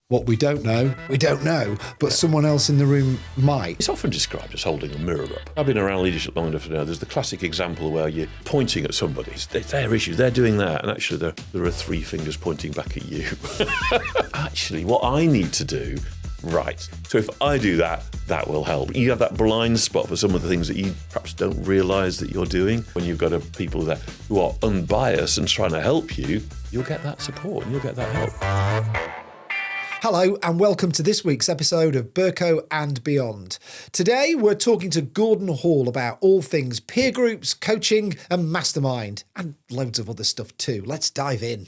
What we don't know, but someone else in the room might. It's often described as holding a mirror up. I've been around leadership long enough to know there's the classic example where you're pointing at somebody. It's their issue, they're doing that, and actually there are three fingers pointing back at you. Actually, what I need to do, right, so if I do that, that will help. You have that blind spot for some of the things that you perhaps don't realise that you're doing. When you've got people there who are unbiased and trying to help you, you'll get that support and you'll get that help. Hello and welcome to this week's episode of Berko and Beyond. Today we're talking to Gordon Hall about all things peer groups, coaching and mastermind, and loads of other stuff too. Let's dive in.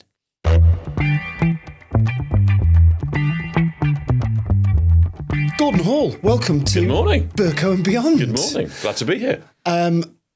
Gordon Hall, welcome to Good morning. Berko and Beyond. Good morning. Glad to be here.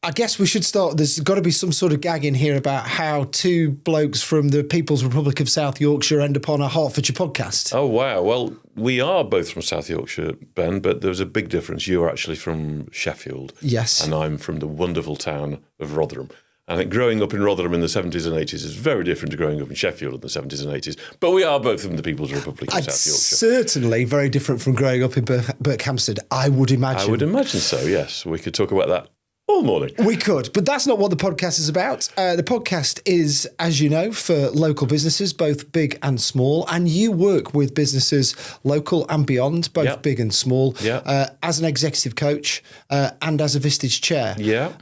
I guess we should start. There's got to be some sort of gag in here about how two blokes from the People's Republic of South Yorkshire end up on a Hertfordshire podcast. Oh, wow. Well, we are both from South Yorkshire, Ben, but there's a big difference. You're actually from Sheffield. Yes. And I'm from the wonderful town of Rotherham. I think growing up in Rotherham in the 70s and 80s is very different to growing up in Sheffield in the 70s and 80s. But we are both from the People's Republic of South Yorkshire. Certainly very different from growing up in Berkhamsted, I would imagine. I would imagine so, yes. We could talk about that all morning. We could, but that's not what the podcast is about. The podcast is, as you know, for local businesses, both big and small. And you work with businesses local and beyond, both big and small, as an executive coach and as a Vistage chair. Yeah.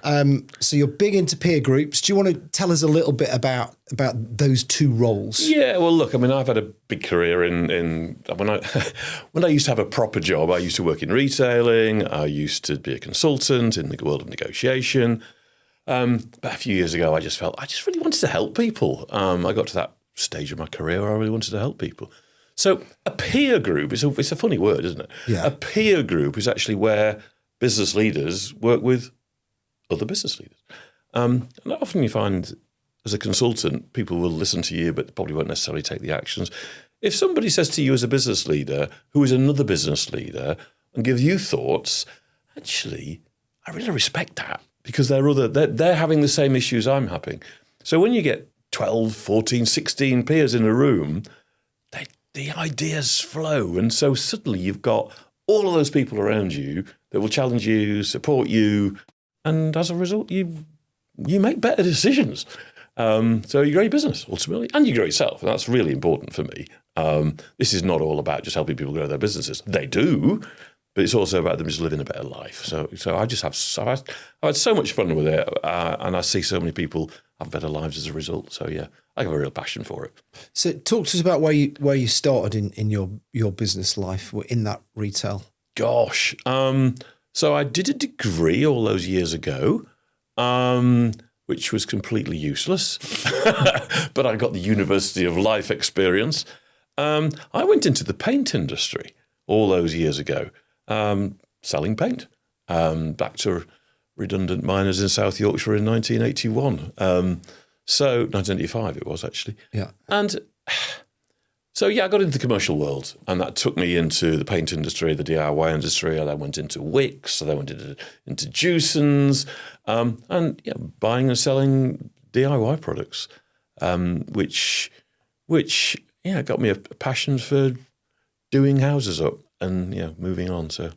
So you're big into peer groups. Do you want to tell us a little bit about those two roles? Yeah, well, look, I mean, I've had a big career in when I used to have a proper job. I used to work in retailing. I used to be a consultant in the world of negotiation. But a few years ago, I just felt I just really wanted to help people. I got to that stage of my career where I really wanted to help people. So a peer group it's a funny word, isn't it? Yeah. A peer group is actually where business leaders work with other business leaders. And often you find, as a consultant, people will listen to you, but probably won't necessarily take the actions. If somebody says to you as a business leader, who is another business leader, and gives you thoughts, actually, I really respect that because they're having the same issues I'm having. So when you get 12, 14, 16 peers in a room, the ideas flow. And so suddenly you've got all of those people around you that will challenge you, support you, and as a result, you make better decisions. So you grow your business, ultimately, and you grow yourself, and that's really important for me. This is not all about just helping people grow their businesses. They do, but it's also about them just living a better life. So I've had so much fun with it, and I see so many people have better lives as a result. So yeah, I have a real passion for it. So talk to us about where you started in your business life in that retail. Gosh, so I did a degree all those years ago. Which was completely useless, but I got the University of Life experience. I went into the paint industry all those years ago, selling paint, back to redundant miners in South Yorkshire in 1981. So 1985 it was actually. Yeah. And so, I got into the commercial world, and that took me into the paint industry, the DIY industry. I then went into Wicks, I then went into Juicens, and buying and selling DIY products, which got me a passion for doing houses up and moving on. So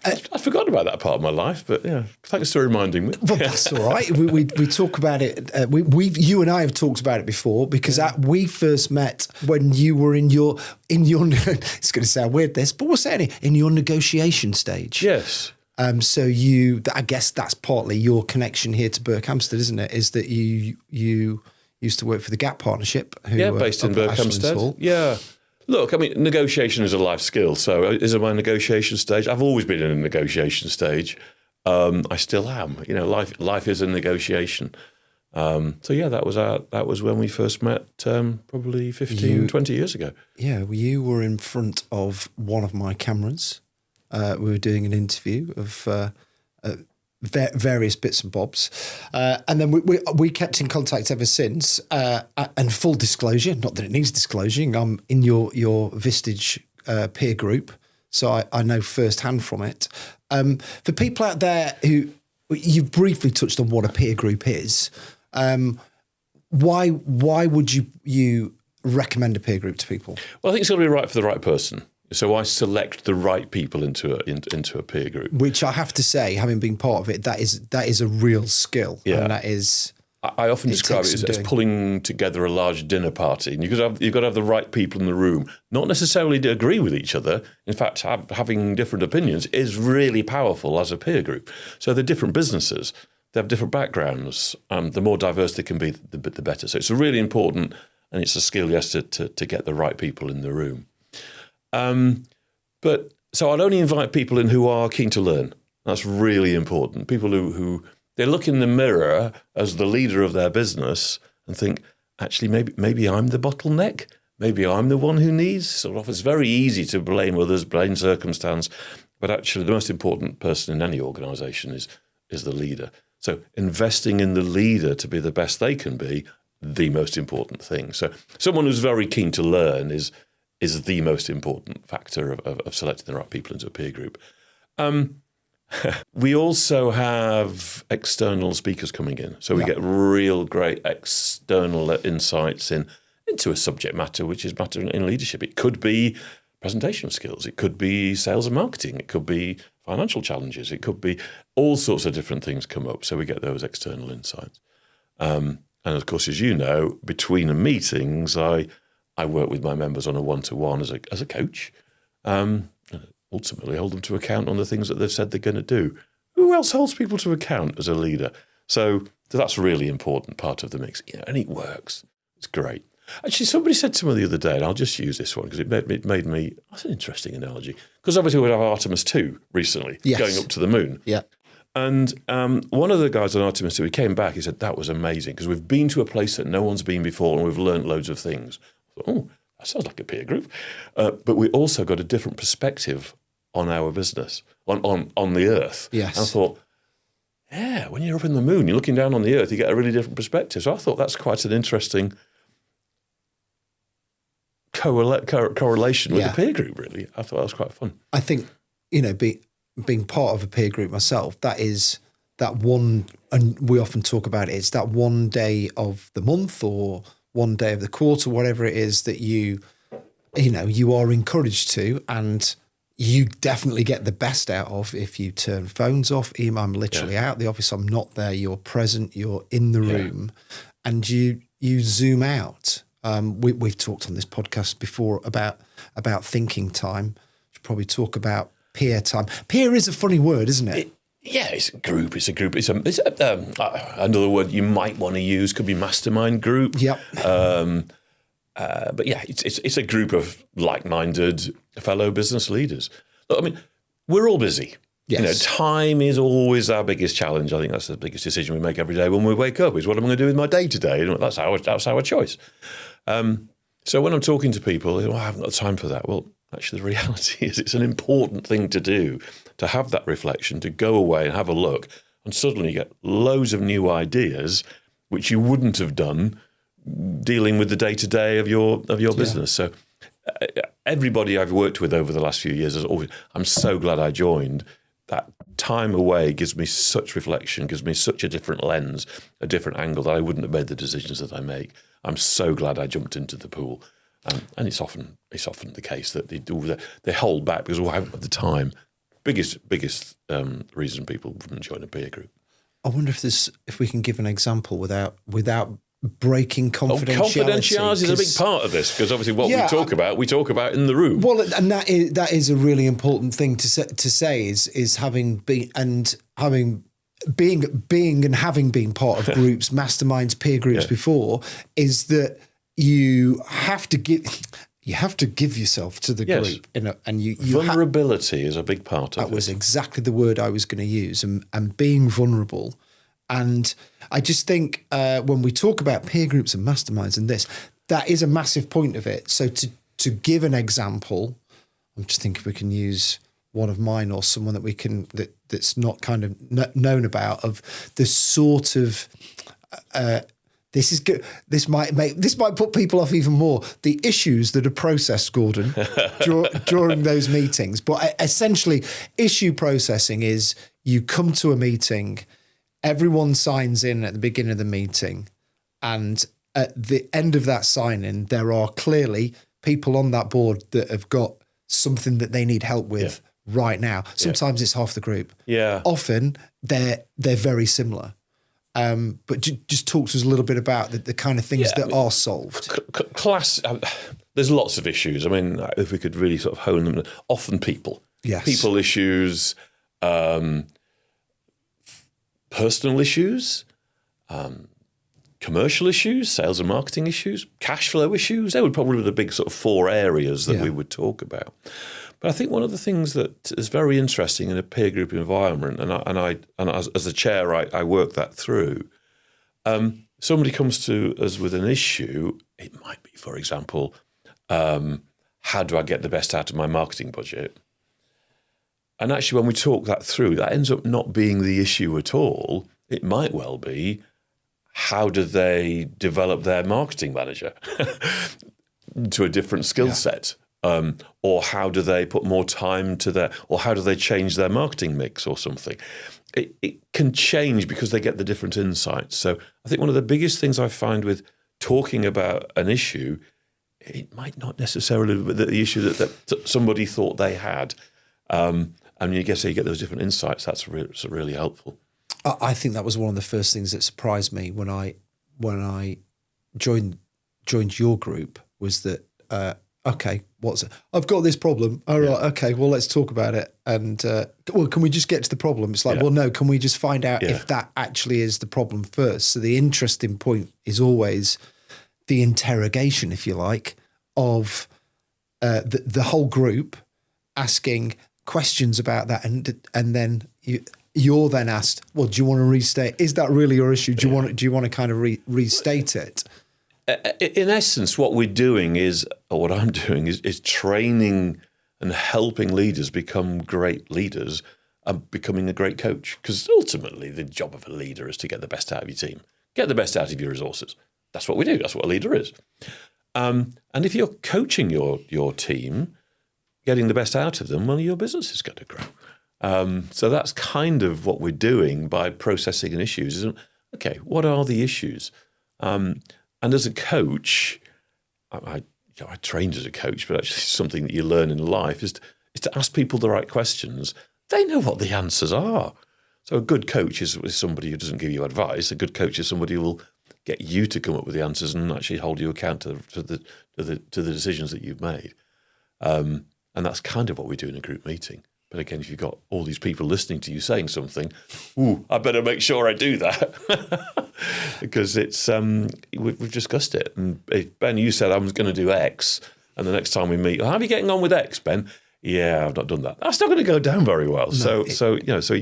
I've forgotten about that part of my life, but thanks for reminding me. Well, that's all right. We talk about it. You and I have talked about it before because we first met when you were in your. It's going to sound weird, this, but we're saying it in your negotiation stage. Yes. So I guess that's partly your connection here to Berkhamsted, isn't it? Is that you used to work for the Gap Partnership? Based in Berkhamsted. Yeah. Look, I mean, negotiation is a life skill. So is it my negotiation stage? I've always been in a negotiation stage. I still am. Life is a negotiation. That was when we first met, probably 20 years ago. Yeah, you were in front of one of my cameras. We were doing an interview of various bits and bobs. And then we kept in contact ever since. And full disclosure, not that it needs disclosing, I'm in your Vistage peer group, so I know firsthand from it. For people out there who, you've briefly touched on what a peer group is, why would you recommend a peer group to people? Well, I think it's got to be right for the right person. So I select the right people into a peer group. Which I have to say, having been part of it, that is a real skill. Yeah. And that is... I often describe it as pulling together a large dinner party. And you've got to have the right people in the room, not necessarily to agree with each other. In fact, having different opinions is really powerful as a peer group. So they're different businesses. They have different backgrounds. The more diverse they can be, the better. So it's really important, and it's a skill, yes, to get the right people in the room. But so I'd only invite people in who are keen to learn. That's really important. People who they look in the mirror as the leader of their business and think, actually, maybe I'm the bottleneck. Maybe I'm the one who needs. Sort of, it's very easy to blame others, blame circumstance, but actually, the most important person in any organisation is the leader. So investing in the leader to be the best they can be, the most important thing. So someone who's very keen to learn is the most important factor of selecting the right people into a peer group. We also have external speakers coming in. So we get real great external insights into a subject matter, which is matter in leadership. It could be presentation skills. It could be sales and marketing. It could be financial challenges. It could be all sorts of different things come up. So we get those external insights. And of course, as you know, between the meetings, I work with my members on a one-to-one as a coach. Ultimately hold them to account on the things that they've said they're going to do. Who else holds people to account as a leader? So that's a really important part of the mix. And it works. It's great. Actually, somebody said to me the other day, and I'll just use this one because it made me, that's an interesting analogy, because obviously we have Artemis 2 recently, going up to the moon. Yeah. And one of the guys on Artemis 2, he came back, he said, that was amazing because we've been to a place that no one's been before and we've learned loads of things. I thought, oh, that sounds like a peer group. But we also got a different perspective on our business, on the Earth. Yes. And I thought, yeah, when you're up in the moon, you're looking down on the Earth, you get a really different perspective. So I thought that's quite an interesting correlation with the peer group, really. I thought that was quite fun. I think, being part of a peer group myself, that is that one, and we often talk about it, it's that one day of the month or one day of the quarter, whatever it is that you are encouraged to, and you definitely get the best out of if you turn phones off. I'm literally out the office, I'm not there, you're present, you're in the room, and you zoom out. We've talked on this podcast before about thinking time. Should probably talk about peer time. Peer is a funny word, isn't it? It's a group. It's another word you might want to use could be mastermind group. Yep. But yeah, it's a group of like-minded fellow business leaders. Look, I mean, we're all busy. Yes. Time is always our biggest challenge. I think that's the biggest decision we make every day when we wake up is what am I going to do with my day today? And that's our choice. So when I'm talking to people, I haven't got time for that. Well, actually, the reality is it's an important thing to do, to have that reflection, to go away and have a look, and suddenly you get loads of new ideas which you wouldn't have done dealing with the day-to-day of your business. So everybody I've worked with over the last few years, I'm so glad I joined. That time away gives me such reflection, gives me such a different lens, a different angle that I wouldn't have made the decisions that I make. I'm so glad I jumped into the pool. And it's often the case that they hold back because I haven't got the time. Biggest reason people wouldn't join a peer group. I wonder if we can give an example without breaking confidentiality. Confidentiality is a big part of this because obviously what we talk about in the room. Well, and that is a really important thing to say is having been and having been part of groups, masterminds, peer groups before, is that you have to give yourself to the group, and you vulnerability is a big part of it. That was exactly the word I was going to use, and being vulnerable. And I just think when we talk about peer groups and masterminds and this, that is a massive point of it. So to give an example, I'm just thinking we can use one of mine or someone that we can that's not kind of known about, of the sort of this is good. This might put people off even more. The issues that are processed, Gordon, during those meetings. But essentially, issue processing is you come to a meeting, everyone signs in at the beginning of the meeting, and at the end of that sign-in, there are clearly people on that board that have got something that they need help with right now. Sometimes it's half the group. Yeah. Often they're very similar. But just talk to us a little bit about the kind of things that are solved. There's lots of issues. I mean, if we could really sort of hone them, often people. Yes. People issues, personal issues, commercial issues, sales and marketing issues, cash flow issues. They would probably be the big sort of 4 areas that we would talk about. But I think one of the things that is very interesting in a peer group environment, and as a chair, I work that through. Somebody comes to us with an issue. It might be, for example, how do I get the best out of my marketing budget? And actually, when we talk that through, that ends up not being the issue at all. It might well be, how do they develop their marketing manager to a different skill set? Or how do they put more time to or how do they change their marketing mix or something? It can change because they get the different insights. So I think one of the biggest things I find with talking about an issue, it might not necessarily be the issue that somebody thought they had. And you get those different insights. That's really helpful. I think that was one of the first things that surprised me when I joined your group was that, okay, what's it? I've got this problem. All right, okay, well, let's talk about it. And, can we just get to the problem? It's like, well, no, can we just find out if that actually is the problem first? So the interesting point is always the interrogation, if you like, of the whole group asking questions about that. And then you're then asked, well, do you want to restate? Is that really your issue? Do you want to kind of restate it? In essence, what we're doing what I'm doing is training and helping leaders become great leaders and becoming a great coach. Because ultimately, the job of a leader is to get the best out of your team, get the best out of your resources. That's what we do. That's what a leader is. And if you're coaching your team, getting the best out of them, well, your business is going to grow. So that's kind of what we're doing by processing an issue. Okay, what are the issues? And as a coach, I trained as a coach, but actually something that you learn in life is to ask people the right questions. They know what the answers are. So a good coach is somebody who doesn't give you advice. A good coach is somebody who will get you to come up with the answers and actually hold you account to the decisions that you've made. And that's kind of what we do in a group meeting. But again, if you've got all these people listening to you saying something, I better make sure I do that. Because it's we've discussed it. And if, Ben, you said I was going to do X, and the next time we meet, how are you getting on with X, Ben? Yeah, I've not done that. That's not going to go down very well. No, so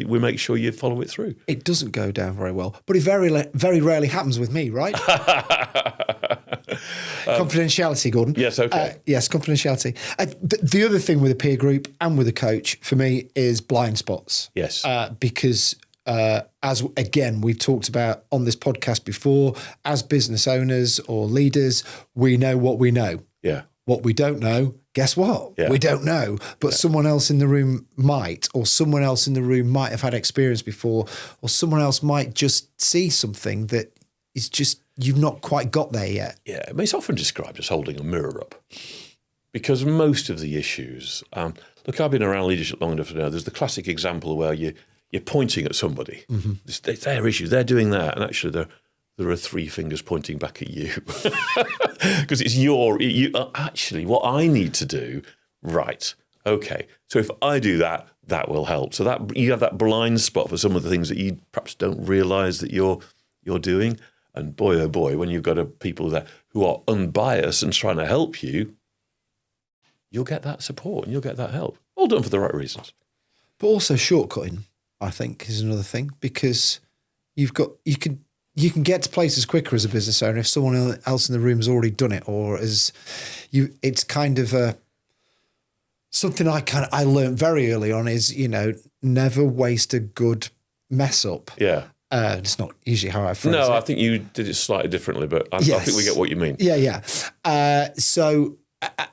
we make sure you follow it through. It doesn't go down very well, but it very rarely happens with me, right? Confidentiality, Gordon. Yes, okay. Yes, confidentiality. The other thing with a peer group and with a coach for me is blind spots. Yes. Because as again, we've talked about on this podcast before, as business owners or leaders, we know what we know. Yeah. What we don't know, guess what? Yeah. We don't know, but someone else in the room might, or someone else in the room might have had experience before, or someone else might just see something that is just, you've not quite got there yet. Yeah, I mean, it's often described as holding a mirror up, because most of the issues, look, I've been around leadership long enough to know there's the classic example where you're pointing at somebody. Mm-hmm. It's their issue, they're doing that, and actually there are 3 fingers pointing back at you. Because it's actually what I need to do, right, okay. So if I do that, that will help. So that you have that blind spot for some of the things that you perhaps don't realise that you're doing. And boy, oh boy, when you've got people there who are unbiased and trying to help you, you'll get that support and you'll get that help. All done for the right reasons. But also shortcutting, I think, is another thing, because you can get to places quicker as a business owner if someone else in the room has already done it, or it's kind of something I learned very early on is, never waste a good mess up. Yeah. It's not usually how I phrase it. No, I think you did it slightly differently, but I think we get what you mean. Yeah. So,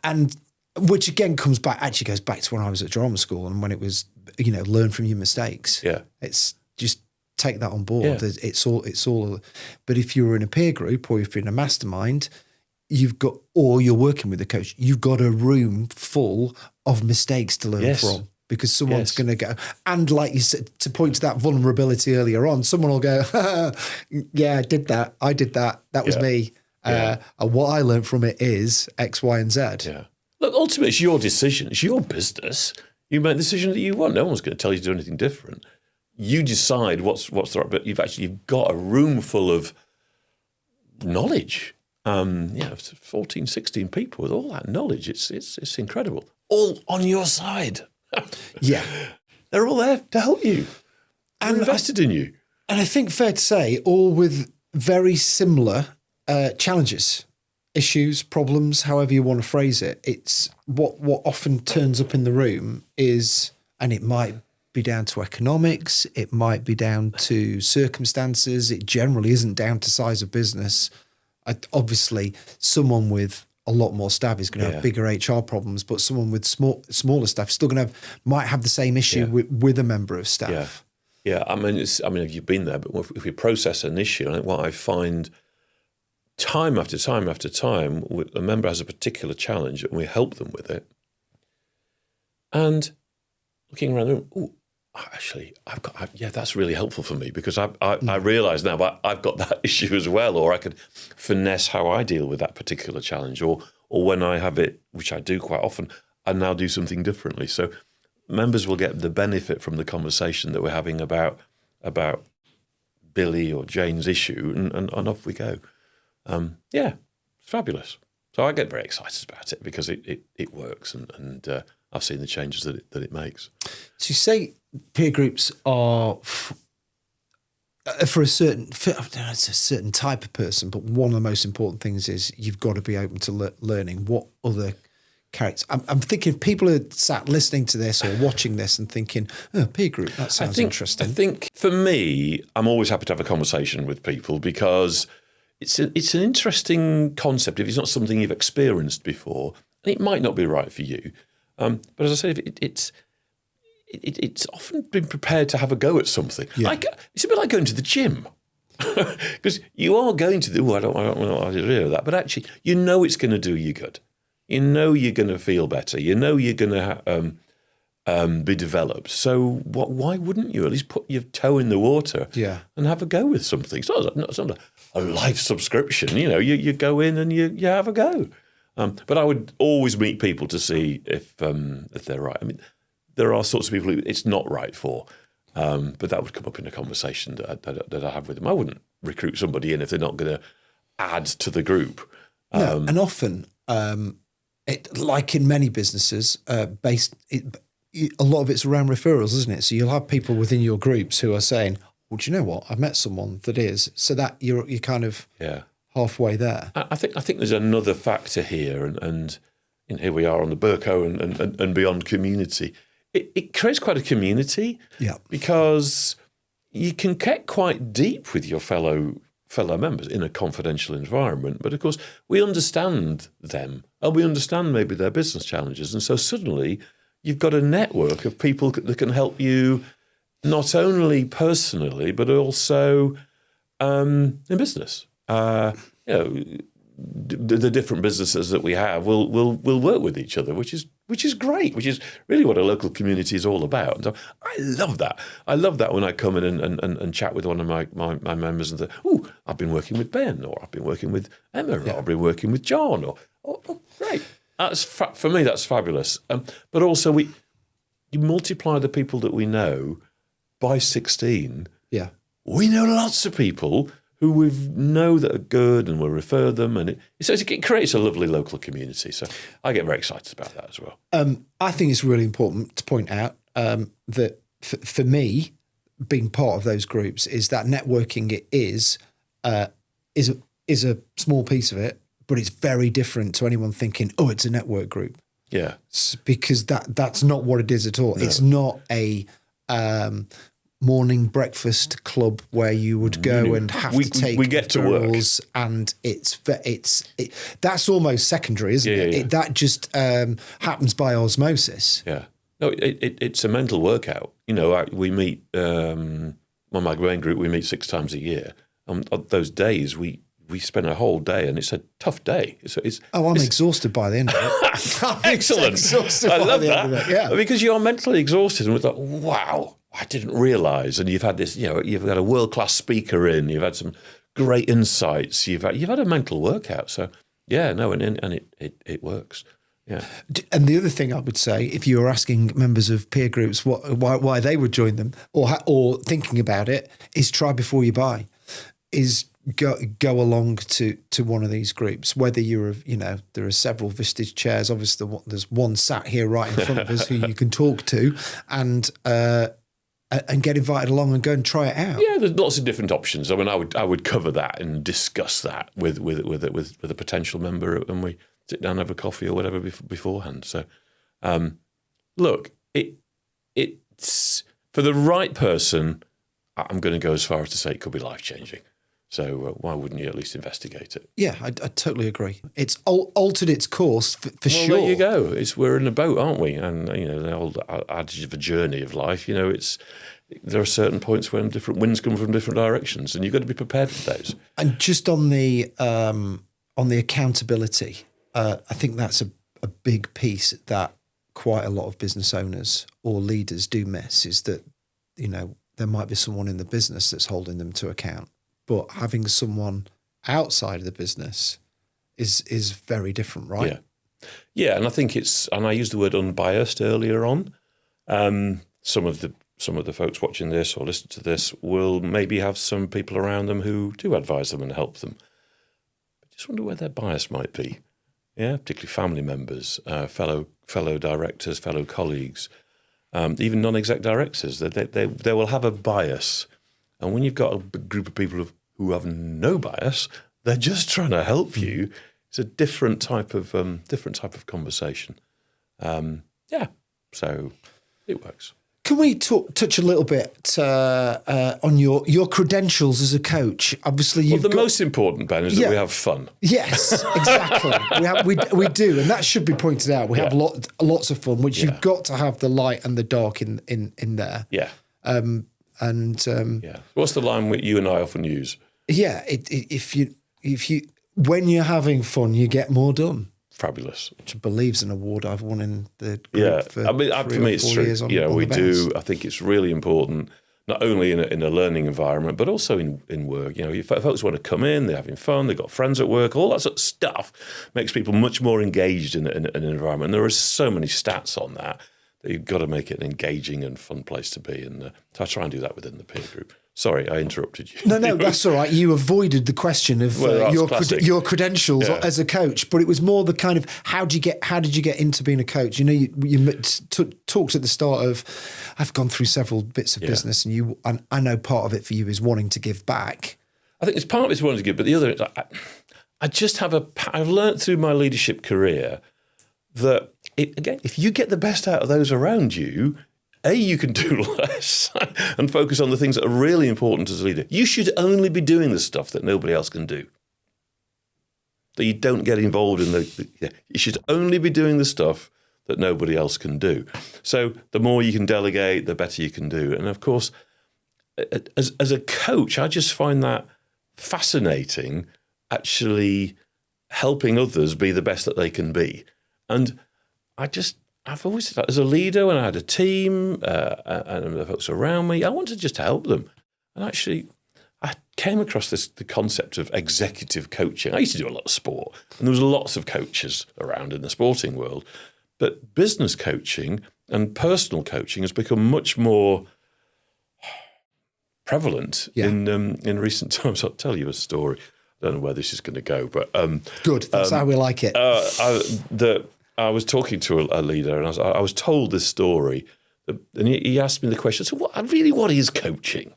and which again goes back to when I was at drama school and when it was, learn from your mistakes. Yeah. It's just take that on board. Yeah. It's all. But if you're in a peer group or if you're in a mastermind, or you're working with a coach, you've got a room full of mistakes to learn from. Because someone's going to go, and like you said, to point to that vulnerability earlier on, someone will go, yeah, I did that. That was me. And what I learned from it is X, Y, and Z. Yeah. Look, ultimately, it's your decision. It's your business. You make the decision that you want. No one's going to tell you to do anything different. You decide what's the right, but you've got a room full of knowledge. 14, 16 people with all that knowledge. It's incredible. All on your side. Yeah. They're all there to help you. And invested in you. And I think fair to say, all with very similar challenges, issues, problems, however you want to phrase it. It's what often turns up in the room is, and it might be down to economics, it might be down to circumstances, it generally isn't down to size of business. Obviously, someone with a lot more staff is going to have bigger HR problems, but someone with smaller staff is still going to might have the same issue with a member of staff. Yeah. I mean, you've been there, but if we process an issue, I think what I find time after time after time, a member has a particular challenge, and we help them with it. And looking around the room, actually, that's really helpful for me because I realise now I've got that issue as well, or I could finesse how I deal with that particular challenge, or when I have it, which I do quite often, I now do something differently. So members will get the benefit from the conversation that we're having about Billy or Jane's issue, and off we go. It's fabulous. So I get very excited about it because it works, and I've seen the changes that it makes. So you say peer groups are for a certain, I don't know, it's a certain type of person, but one of the most important things is you've got to be open to learning what other characters. I'm thinking people are sat listening to this or watching this and thinking, peer group, that sounds interesting. I think for me, I'm always happy to have a conversation with people because it's an interesting concept if it's not something you've experienced before, and it might not be right for you. But as I said, it's often been prepared to have a go at something. Yeah. It's a bit like going to the gym. Because you are going to I don't know how to do that, but actually, you know it's going to do you good. You know you're going to feel better. You know you're going to be developed. So why wouldn't you at least put your toe in the water and have a go with something? It's not a life subscription. You go in and you have a go. But I would always meet people to see if they're right. I mean, there are sorts of people who it's not right for, but that would come up in a conversation that I have with them. I wouldn't recruit somebody in if they're not going to add to the group. No, and often, like in many businesses, a lot of it's around referrals, isn't it? So you'll have people within your groups who are saying, "Well, do you know what? I've met someone that is," so that you're kind of halfway there. I think there's another factor here, and here we are on the Berko and beyond community. It creates quite a community, because you can get quite deep with your fellow members in a confidential environment. But of course, we understand them, and we understand maybe their business challenges, and so suddenly you've got a network of people that can help you not only personally but also in business. The different businesses that we have will work with each other, which is great, which is really what a local community is all about. And so I love that. I love that when I come in and chat with one of my members and say, "Oh, I've been working with Ben, or I've been working with Emma, or I've been working with John," or great. For me, that's fabulous. But also, you multiply the people that we know by 16. Yeah, we know lots of people who we know that are good, and we'll refer them, and it creates a lovely local community. So I get very excited about that as well. I think it's really important to point out that for me, being part of those groups is that networking is a small piece of it, but it's very different to anyone thinking, "Oh, it's a network group." Yeah, because that's not what it is at all. No. It's not a morning breakfast club where you would go and have to take we get to work, and that's almost secondary, isn't it? Yeah. That just happens by osmosis. Yeah, no, it's a mental workout. We meet my main group, we meet 6 times a year. On those days, we spend a whole day, and it's a tough day. I'm exhausted by the end of it. Excellent. I love that. Yeah, because you're mentally exhausted, and we're like, wow, I didn't realise. And you've had this, you've got a world-class speaker in, you've had some great insights, you've had a mental workout. So yeah, no, and it works. Yeah. And the other thing I would say, if you were asking members of peer groups why they would join them, or thinking about it, is try before you buy. Is go along to one of these groups. Whether there are several Vistage chairs. Obviously, there's one sat here right in front of us who you can talk to, and get invited along and go and try it out. Yeah, there's lots of different options. I mean, I would cover that and discuss that with a potential member, and we sit down and have a coffee or whatever beforehand. So, look, it's for the right person. I'm going to go as far as to say it could be life-changing. So why wouldn't you at least investigate it? Yeah, I totally agree. It's altered its course for sure. There you go. We're in a boat, aren't we? And the old adage of a journey of life. There are certain points when different winds come from different directions, and you've got to be prepared for those. And just on the accountability, I think that's a big piece that quite a lot of business owners or leaders do miss. Is that there might be someone in the business that's holding them to account. But having someone outside of the business is very different, right? Yeah, and I think and I used the word unbiased earlier on. Some of the folks watching this or listening to this will maybe have some people around them who do advise them and help them. I just wonder where their bias might be. Yeah, particularly family members, fellow directors, fellow colleagues, even non-exec directors. They will have a bias. And when you've got a group of people who have no bias, they're just trying to help you. It's a different type of conversation. So it works. Can we touch a little bit on your credentials as a coach? Obviously, you've got... most important, Ben, is that we have fun. Yes, exactly. we do, and that should be pointed out. We have lots of fun, which you've got to have the light and the dark in there. Yeah. Yeah. What's the line you and I often use? Yeah, if you when you're having fun, you get more done. Fabulous. Which I believe is an award I've won in the group for me it's true. We do. I think it's really important, not only in a learning environment, but also in work. If folks want to come in, they're having fun, they've got friends at work, all that sort of stuff makes people much more engaged in an environment. And there are so many stats on that. You've got to make it an engaging and fun place to be. And so I try and do that within the peer group. Sorry, I interrupted you. No, that's all right. You avoided the question of your credentials as a coach, but it was more the kind of how did you get into being a coach? You talked at the start of, I've gone through several bits of business, and I know part of it for you is wanting to give back. I think it's part of it's wanting to give, but the other is I've learned through my leadership career that if you get the best out of those around you, you can do less and focus on the things that are really important as a leader. You should only be doing the stuff that nobody else can do. That you don't get involved in you should only be doing the stuff that nobody else can do. So the more you can delegate, the better you can do. And of course, as a coach, I just find that fascinating, actually helping others be the best that they can be. And I've always said that as a leader, when I had a team and the folks around me, I wanted just to help them. And actually, I came across the concept of executive coaching. I used to do a lot of sport, and there was lots of coaches around in the sporting world. But business coaching and personal coaching has become much more prevalent in recent times. I'll tell you a story. I don't know where this is going to go, but good. That's how we like it. I was talking to a leader, and I was told this story, and he asked me the question. So, what is coaching?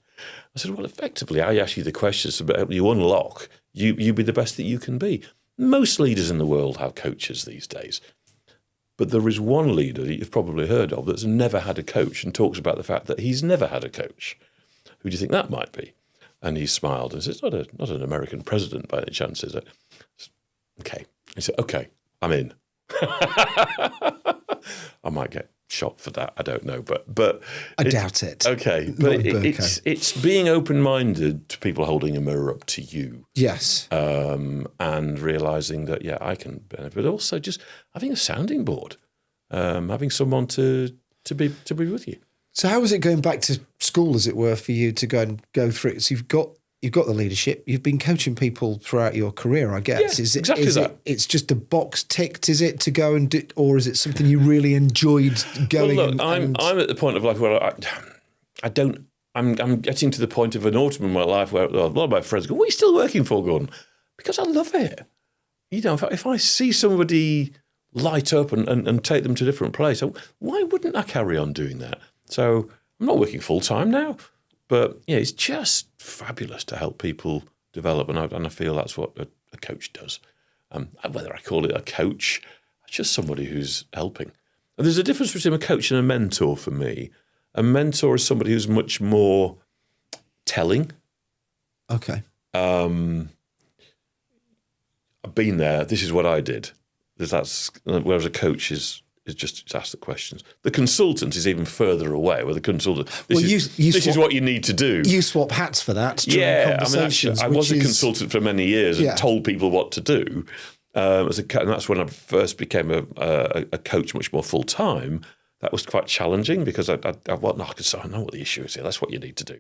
I said, well, effectively, I ask you the questions to help you unlock you be the best that you can be. Most leaders in the world have coaches these days, but there is one leader that you've probably heard of that's never had a coach and talks about the fact that he's never had a coach. Who do you think that might be? And he smiled and said, it's not an American president by any chance, is it? Okay. He said, okay, I'm in. I might get shop for that. I don't know, but I doubt it. Okay, Not but in Burko. it's being open-minded to people holding a mirror up to you. Yes. And realizing that I can benefit, but also just having a sounding board, having someone to be with you. So how was it going back to school, as it were, for you to go through it? So you've got the leadership. You've been coaching people throughout your career, I guess. Yeah, Is exactly that. It's just a box ticked, is it, to go and do, or is it something you really enjoyed going? Well, look, I'm at the point of life where I don't. I'm getting to the point of an autumn in my life where a lot of my friends go, "What are you still working for, Gordon?" Because I love it. If I see somebody light up and take them to a different place, why wouldn't I carry on doing that? So I'm not working full time now, but it's just fabulous to help people develop, and I feel that's what a coach does. Whether I call it a coach, it's just somebody who's helping. And there's a difference between a coach and a mentor for me. A mentor is somebody who's much more telling. Okay. I've been there. This is what I did. Whereas a coach is just ask the questions. The consultant is even further away. Where the consultant, this is what you need to do. You swap hats for that. During conversations, I was a consultant for many years and told people what to do. And that's when I first became a coach, much more full time. That was quite challenging because I know what the issue is here. That's what you need to do.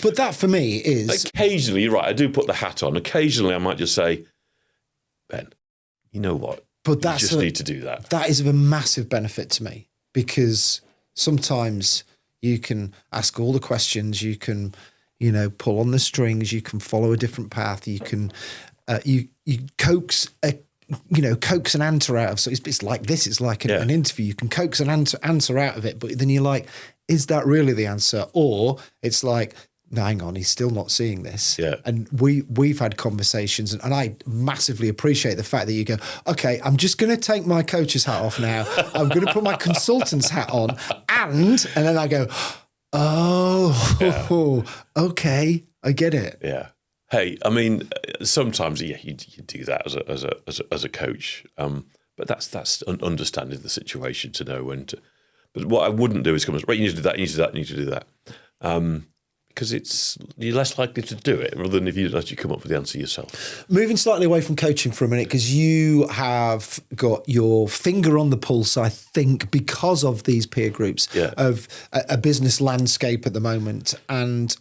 But that for me is occasionally, you're right. I do put the hat on. Occasionally, I might just say, Ben, you know what? But you just need to do that. That is of a massive benefit to me, because sometimes you can ask all the questions, you can, pull on the strings, you can follow a different path, you can, you coax an answer out of. So it's like this. It's like an interview. You can coax an answer out of it, but then you're like, is that really the answer? Or it's like, no, hang on, he's still not seeing this. Yeah. And we've had conversations, and I massively appreciate the fact that you go, okay, I'm just going to take my coach's hat off now. I'm going to put my consultant's hat on, and then I go, okay, I get it. Yeah. Hey, I mean, sometimes you do that as a coach, but that's understanding the situation to know when to. But what I wouldn't do is come right. You need to do that. You need to do that. You need to do that. Because you're less likely to do it rather than if you actually come up with the answer yourself. Moving slightly away from coaching for a minute, because you have got your finger on the pulse, I think, because of these peer groups of a business landscape at the moment. And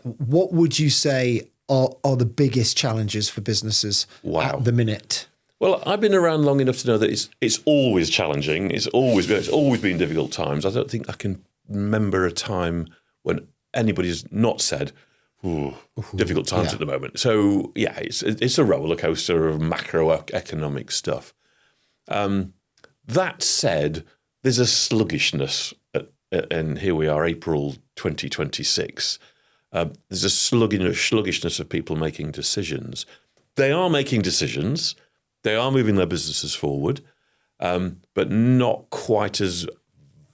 what would you say are the biggest challenges for businesses at the minute? Well, I've been around long enough to know that it's always challenging. It's always been difficult times. I don't think I can remember a time when anybody's not said, difficult times at the moment. So, it's a roller coaster of macroeconomic stuff. That said, there's a sluggishness, and here we are, April 2026. There's a sluggishness of people making decisions. They are making decisions. They are moving their businesses forward, but not quite as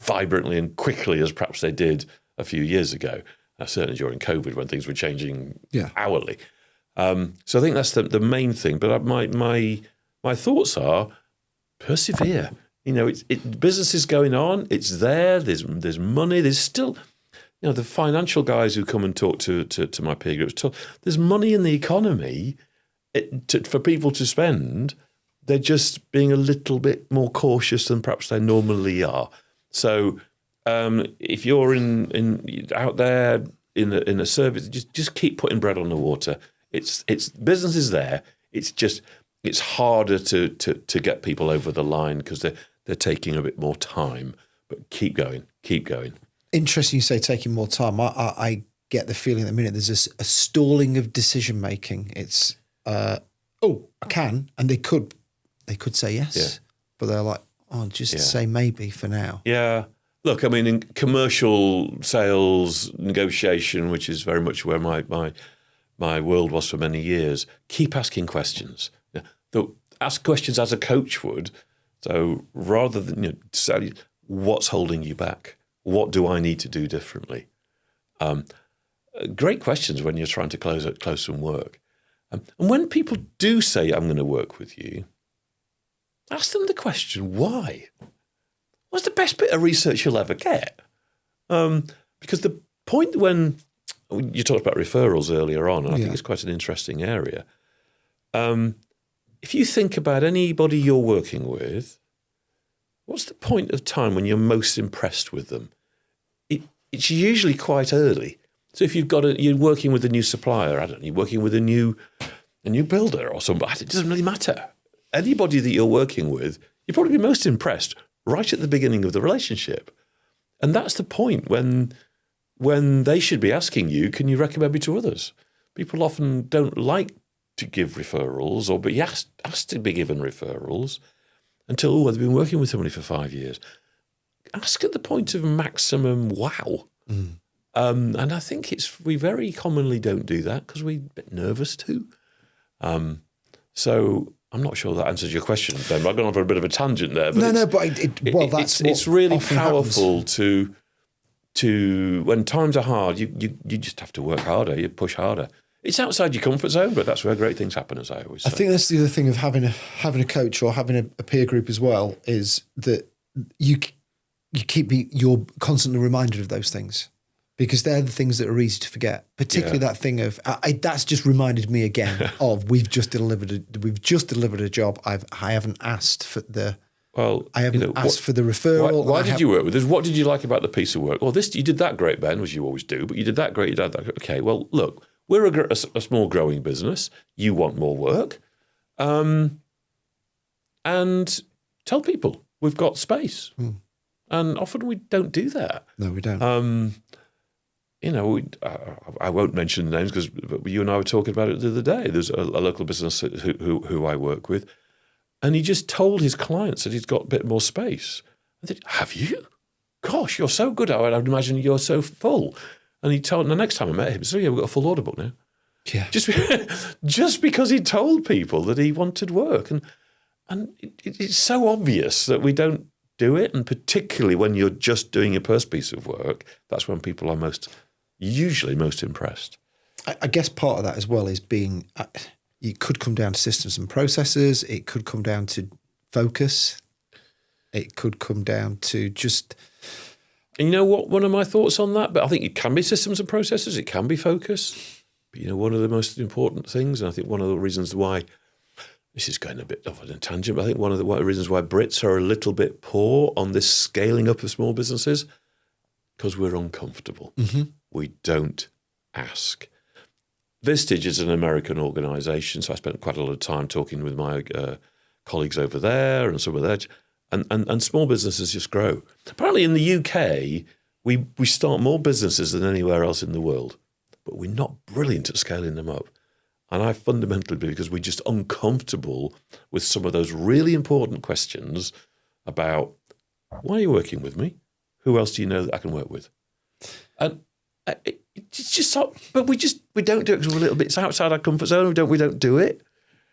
vibrantly and quickly as perhaps they did a few years ago, certainly during COVID when things were changing hourly. So I think that's the main thing. But my thoughts are persevere. Business is going on. It's there. There's money. There's still, the financial guys who come and talk to my peer groups. There's money in the economy for people to spend. They're just being a little bit more cautious than perhaps they normally are. So. If you're out there in a service, just keep putting bread on the water. It's business is there. It's harder to get people over the line because they're taking a bit more time. But keep going. Interesting you say taking more time. I get the feeling at the minute there's a stalling of decision making. It's I can, and they could say yes, but they're like, say maybe for now. Yeah. Look, I mean, in commercial sales negotiation, which is very much where my world was for many years, keep asking questions. Ask questions as a coach would. So rather than say, what's holding you back? What do I need to do differently? Great questions when you're trying to close some work. And when people do say, I'm going to work with you, ask them the question, why? what's the best bit of research you'll ever get? Because the point when you talked about referrals earlier on, and I think it's quite an interesting area. If you think about anybody you're working with, what's the point of time when you're most impressed with them? It's usually quite early. So if you're working with a new supplier, I don't know, you're working with a new builder or somebody, it doesn't really matter. Anybody that you're working with, you'll probably be most impressed right at the beginning of the relationship. And that's the point when they should be asking you, can you recommend me to others? People often don't like to give referrals or be asked to be given referrals until, they've been working with somebody for 5 years. Ask at the point of maximum wow. And I think we very commonly don't do that because we're a bit nervous too. So I'm not sure that answers your question, Ben. I've gone on for a bit of a tangent there. But it's really powerful to when times are hard, you just have to work harder, you push harder. It's outside your comfort zone, but that's where great things happen, as I always say. I think that's the other thing of having a coach or having a peer group as well, is that you're constantly reminded of those things, because they're the things that are easy to forget. Particularly that thing of that's just reminded me again of we've just delivered a job. I haven't asked for the asked for the referral. Why did you work with us? What did you like about the piece of work? Well, you did that great, Ben, as you always do. But you did that great. You did that. Okay. Well, look, we're a small growing business. You want more work, and tell people we've got space. And often we don't do that. No, we don't. I won't mention the names because you and I were talking about it the other day. There's a local business who I work with, and he just told his clients that he's got a bit more space. I said, have you? Gosh, you're so good. I would imagine you're so full. And he told, the next time I met him, he said, we've got a full order book now. Yeah. Just because he told people that he wanted work. And it's so obvious that we don't do it. And particularly when you're just doing your first piece of work, that's when people are usually most impressed. I guess part of that as well is being, it could come down to systems and processes. It could come down to focus. It could come down to just... And you know what? One of my thoughts on that, but I think it can be systems and processes. It can be focus. But one of the most important things, and I think one of the reasons why, this is going a bit off on a tangent, but I think one of the reasons why Brits are a little bit poor on this scaling up of small businesses, because we're uncomfortable. We don't ask. Vistage is an American organisation, so I spent quite a lot of time talking with my colleagues over there and some of that. And small businesses just grow. Apparently in the UK, we start more businesses than anywhere else in the world, but we're not brilliant at scaling them up. And I fundamentally believe because we're just uncomfortable with some of those really important questions about, why are you working with me? Who else do you know that I can work with? And it's just so, but we don't do it because we're a little bit, it's outside our comfort zone. We don't do it.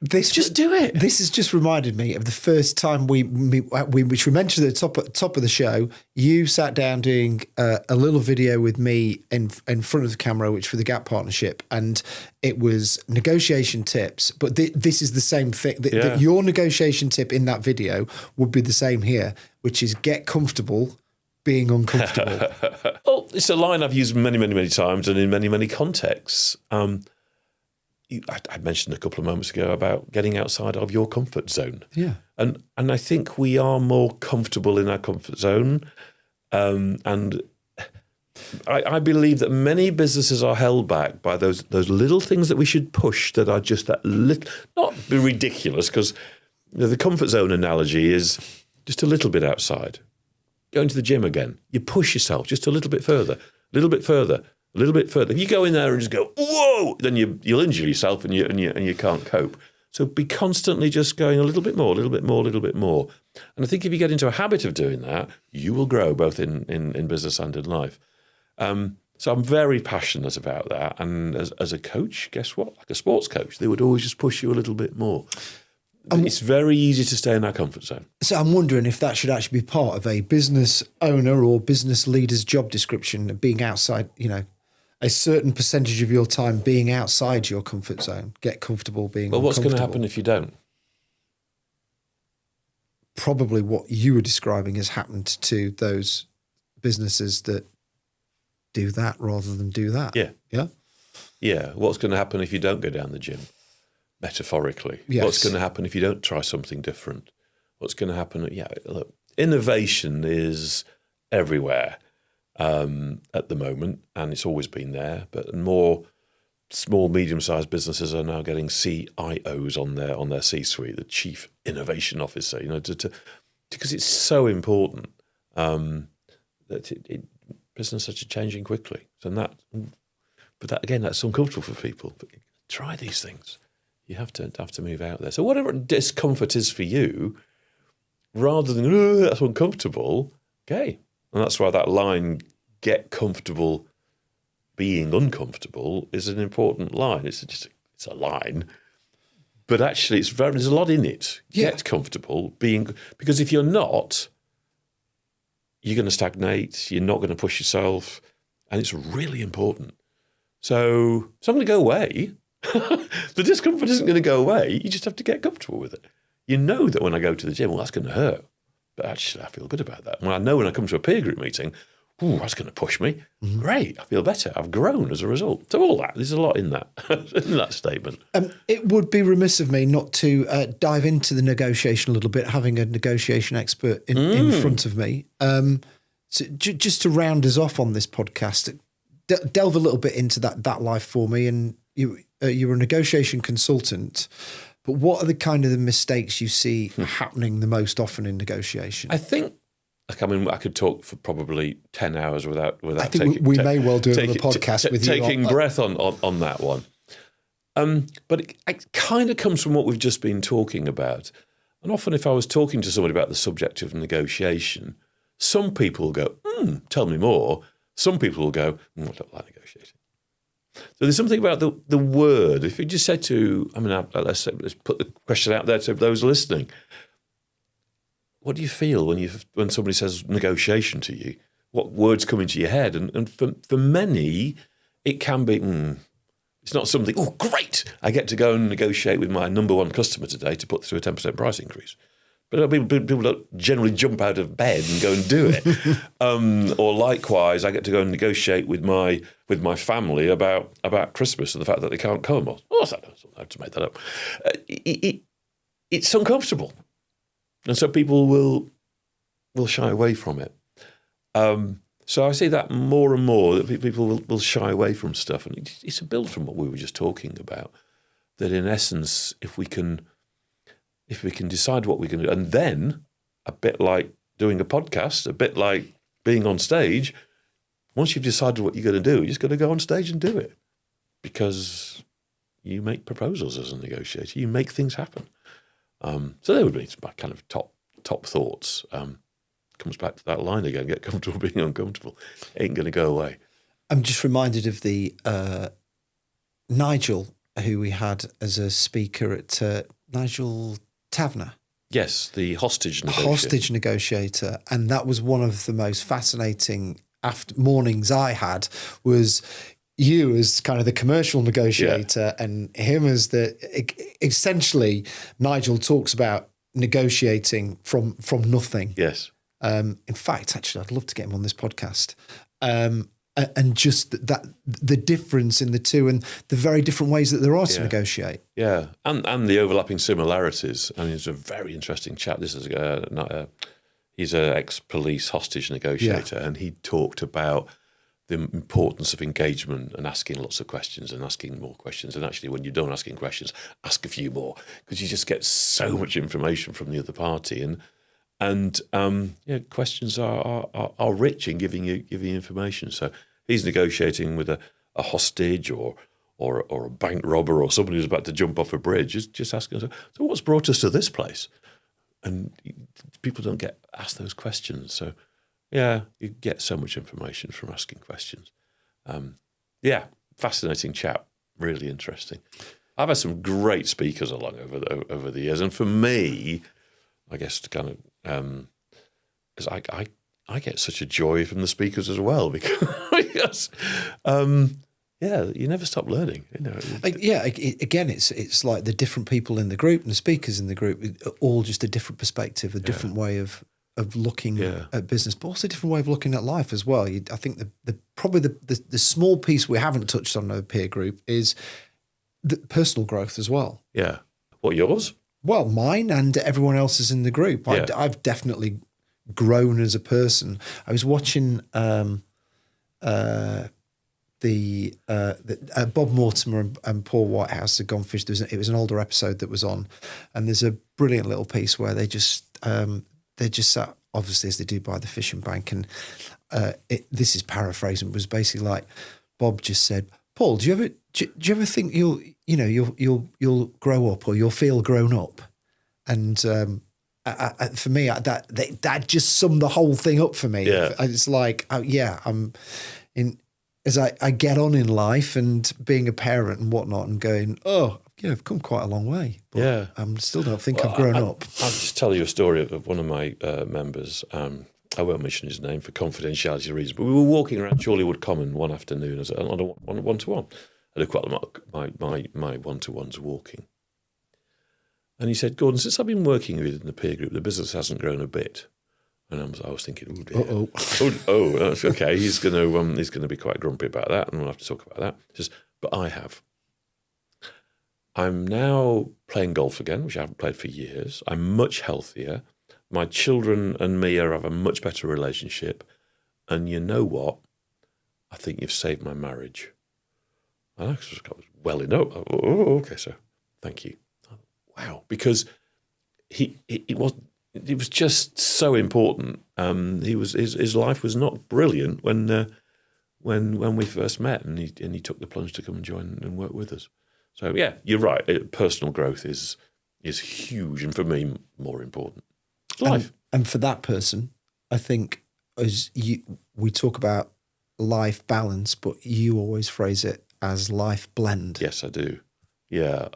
Just do it. This has just reminded me of the first time which we mentioned at the top of the show. You sat down doing a little video with me in front of the camera, which for the Gap Partnership, and it was negotiation tips. But this is the same thing. Your negotiation tip in that video would be the same here, which is get comfortable being uncomfortable. Well, it's a line I've used many, many, many times and in many, many contexts. I mentioned a couple of moments ago about getting outside of your comfort zone. Yeah. And I think we are more comfortable in our comfort zone. And I believe that many businesses are held back by those little things that we should push that are just that little, not be ridiculous, because the comfort zone analogy is just a little bit outside. Going to the gym again, you push yourself just a little bit further, a little bit further. A little bit further. If you go in there and just go, whoa, then you'll injure yourself and you can't cope. So be constantly just going a little bit more, a little bit more, a little bit more. And I think if you get into a habit of doing that, you will grow both in business and in life. So I'm very passionate about that. And as a coach, guess what? Like a sports coach, they would always just push you a little bit more. It's very easy to stay in our comfort zone. So I'm wondering if that should actually be part of a business owner or business leader's job description, being outside, a certain percentage of your time being outside your comfort zone. Get comfortable being uncomfortable. Well, what's going to happen if you don't? probably what you were describing has happened to those businesses that do that rather than do that. Yeah. Yeah. Yeah. What's going to happen if you don't go down the gym? Metaphorically. Yes. What's going to happen if you don't try something different? What's going to happen? Yeah, look, innovation is everywhere at the moment, and it's always been there. But more small, medium-sized businesses are now getting CIOs on their C-suite, the Chief Innovation Officer. Because it's so important that businesses are changing quickly. But that's uncomfortable for people. But try these things. You have to move out there. So whatever discomfort is for you, rather than that's uncomfortable, okay. And that's why that line, get comfortable being uncomfortable, is an important line. It's a line, but actually there's a lot in it. Yeah. Get comfortable being, because if you're not, you're going to stagnate. You're not going to push yourself, and it's really important. So it's not going to go away. The discomfort isn't going to go away. You just have to get comfortable with it. You know that when I go to the gym, well, that's going to hurt. But actually, I feel good about that. When I know when I come to a peer group meeting, that's going to push me. Mm-hmm. Great. I feel better. I've grown as a result. So all that, there's a lot in that, in that statement. It would be remiss of me not to dive into the negotiation a little bit, having a negotiation expert in front of me. So just to round us off on this podcast, delve a little bit into that life for me. And you're a negotiation consultant, but what are the kind of the mistakes you see happening the most often in negotiation? I think, I could talk for probably 10 hours without I think we may well do another podcast with you. Taking breath on that one. But it kind of comes from what we've just been talking about. And often if I was talking to somebody about the subject of negotiation, some people will go, tell me more. Some people will go, I don't like negotiating. So there's something about the word. If you just said to, let's put the question out there to those listening. What do you feel when somebody says negotiation to you? What words come into your head? And for many, it can be, it's not something, great, I get to go and negotiate with my number one customer today to put through a 10% price increase. But people don't generally jump out of bed and go and do it. Or likewise, I get to go and negotiate with my family about Christmas and the fact that they can't come. I have to make that up. It's uncomfortable. And so people will shy away from it. So I see that more and more, that people will shy away from stuff. And it's a build from what we were just talking about, that in essence, if we can decide what we're going to do, and then a bit like doing a podcast, a bit like being on stage, once you've decided what you're going to do, you just got to go on stage and do it, because you make proposals as a negotiator. You make things happen. So they would be my kind of top thoughts. Comes back to that line again: get comfortable being uncomfortable. Ain't going to go away. I'm just reminded of the Nigel who we had as a speaker at Nigel Tavener. Yes, the hostage negotiator. And that was one of the most fascinating mornings I had, was you as kind of the commercial negotiator and him as essentially Nigel talks about negotiating from nothing. Yes. In fact, actually, I'd love to get him on this podcast. And just that the difference in the two and the very different ways that there are to negotiate. Yeah, and the overlapping similarities. I mean, he's a very interesting chap. This is he's an ex-police hostage negotiator, and he talked about the importance of engagement and asking lots of questions and asking more questions. And actually, when you're done asking questions, ask a few more, because you just get so much information from the other party. And questions are rich in giving you information. So he's negotiating with a hostage or a bank robber or somebody who's about to jump off a bridge. Just asking, so what's brought us to this place? And people don't get asked those questions. So you get so much information from asking questions. Fascinating chap, really interesting. I've had some great speakers along over the years, and for me, I guess to kind of because I get such a joy from the speakers as well, because Yeah, you never stop learning. Again, it's like the different people in the group and the speakers in the group, all just a different perspective, a different way of looking at business, but also a different way of looking at life as well. I think probably the small piece we haven't touched on in the peer group is the personal growth as well. Yeah. What, yours? Well, mine and everyone else's in the group. Yeah. I've definitely grown as a person. I was watching Bob Mortimer and Paul Whitehouse had gone fish. It was an older episode that was on, and there's a brilliant little piece where they just sat, obviously as they do by the fishing bank, and this is paraphrasing, but it was basically like Bob just said, "Paul, do you ever think you'll grow up or you'll feel grown up?" And for me, that just summed the whole thing up for me. Yeah. It's like, I'm in. As I get on in life and being a parent and whatnot and going, I've come quite a long way. But I still don't think I've grown up. I'll just tell you a story of one of my members. I won't mention his name for confidentiality reasons, but we were walking around Chorleywood Common one afternoon on a one-to-one. I do quite a lot of my one-to-ones walking. And he said, "Gordon, since I've been working with you in the peer group, the business hasn't grown a bit." And I was thinking, oh dear. That's okay. He's going to be quite grumpy about that, and we'll have to talk about that. Just, but I have. I'm now playing golf again, which I haven't played for years. I'm much healthier. My children and me have a much better relationship. And you know what? I think you've saved my marriage. And I was welling up. Oh, okay, sir. Thank you. Wow, because it was just so important. His life was not brilliant when we first met, and he took the plunge to come and join and work with us. So yeah, you're right. Personal growth is huge, and for me, more important. It's life. And for that person, I think we talk about life balance, but you always phrase it as life blend. Yes, I do. Yeah,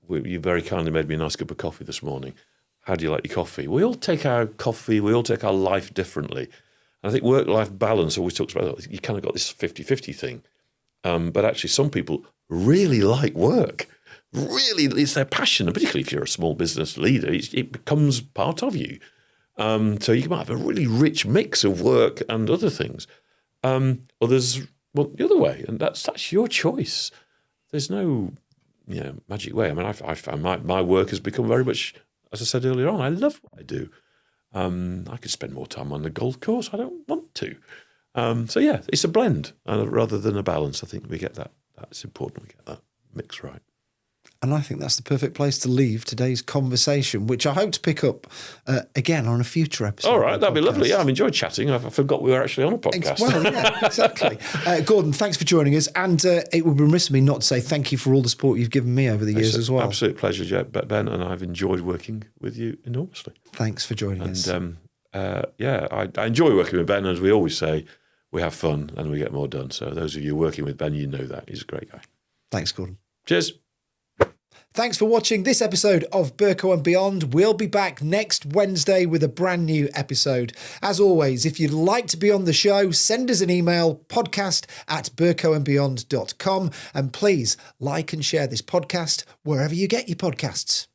you very kindly made me a nice cup of coffee this morning. How do you like your coffee? We all take our life differently. And I think work-life balance always talks about, you kind of got this 50-50 thing. But actually some people really like work. Really, it's their passion. And particularly if you're a small business leader, it becomes part of you. So you might have a really rich mix of work and other things. Others want the other way. And that's your choice. There's no magic way. I mean, I found my work has become very much, as I said earlier on, I love what I do. I could spend more time on the golf course. I don't want to. So yeah, it's a blend rather than a balance. I think we get that. That's important. We get that mix right. And I think that's the perfect place to leave today's conversation, which I hope to pick up again on a future episode. All right, that'd be lovely. Yeah, I've enjoyed chatting. I forgot we were actually on a podcast. Well, yeah, exactly. Gordon, thanks for joining us. And it would be remiss of me not to say thank you for all the support you've given me over the years as well. Absolute pleasure, Ben, and I've enjoyed working with you enormously. Thanks for joining us. And I enjoy working with Ben. As we always say, we have fun and we get more done. So those of you working with Ben, you know that. He's a great guy. Thanks, Gordon. Cheers. Thanks for watching this episode of Berko and Beyond. We'll be back next Wednesday with a brand new episode. As always, if you'd like to be on the show, send us an email, podcast@berkoandbeyond.com. And please like and share this podcast wherever you get your podcasts.